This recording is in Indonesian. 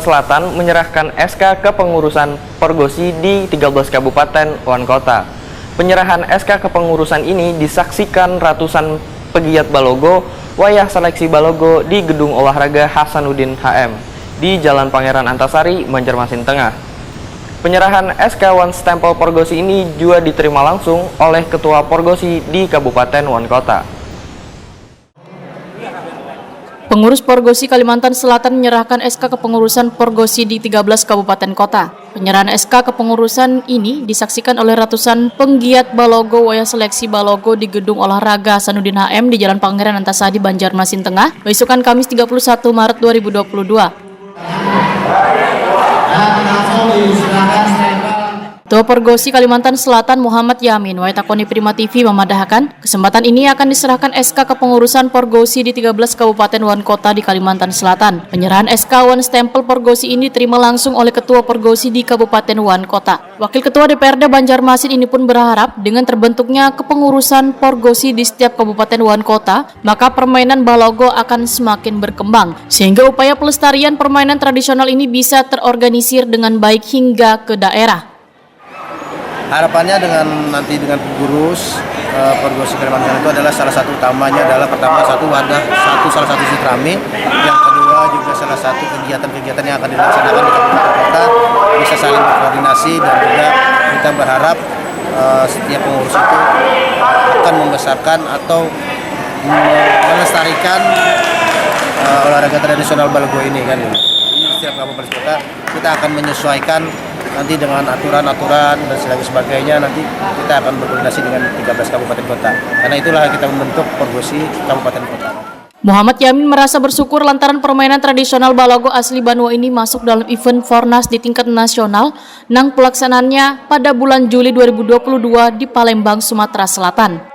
Selatan menyerahkan SK kepengurusan Porgosi di 13 Kabupaten Wan Kota. Penyerahan SK kepengurusan ini disaksikan ratusan pegiat Balogo, wayah seleksi Balogo di Gedung Olahraga Hasanuddin HM di Jalan Pangeran Antasari, Banjarmasin Tengah. Penyerahan SK One Stempel Porgosi ini juga diterima langsung oleh Ketua Porgosi di Kabupaten Wan Kota. Pengurus Porgosi Kalimantan Selatan menyerahkan SK kepengurusan Porgosi di 13 kabupaten kota. Penyerahan SK kepengurusan ini disaksikan oleh ratusan penggiat Balogo wayah seleksi Balogo di Gedung Olahraga Hasanuddin HM di Jalan Pangeran Antasari, Banjarmasin Tengah, besokan Kamis 31 Maret 2022. Ketua Porgosi Kalimantan Selatan Muhammad Yamin Waitakoni Prima TV memadahkan kesempatan ini akan diserahkan SK kepengurusan Porgosi di 13 Kabupaten Wan Kota di Kalimantan Selatan. Penyerahan SK One Stempel Porgosi ini terima langsung oleh Ketua Porgosi di Kabupaten Wan Kota. Wakil Ketua DPRD Banjarmasin ini pun berharap dengan terbentuknya kepengurusan Porgosi di setiap Kabupaten Wan Kota, maka permainan Balogo akan semakin berkembang, sehingga upaya pelestarian permainan tradisional ini bisa terorganisir dengan baik hingga ke daerah. Harapannya dengan pengurus Porgosi Kalimantan itu adalah salah satu utamanya adalah pertama salah satu silaturahmi, yang kedua juga salah satu kegiatan-kegiatan yang akan dilaksanakan di kabupaten kota bisa saling berkoordinasi, dan juga kita berharap setiap pengurus itu akan membesarkan atau melestarikan olahraga tradisional Balogo ini kan. Di setiap kabupaten kota kita akan menyesuaikan nanti dengan aturan-aturan dan sebagainya, nanti kita akan berkoordinasi dengan 13 kabupaten kota. Karena itulah kita membentuk Porgosi Kabupaten Kota. Muhammad Yamin merasa bersyukur lantaran permainan tradisional Balogo asli Banua ini masuk dalam event Fornas di tingkat nasional nang pelaksanaannya pada bulan Juli 2022 di Palembang, Sumatera Selatan.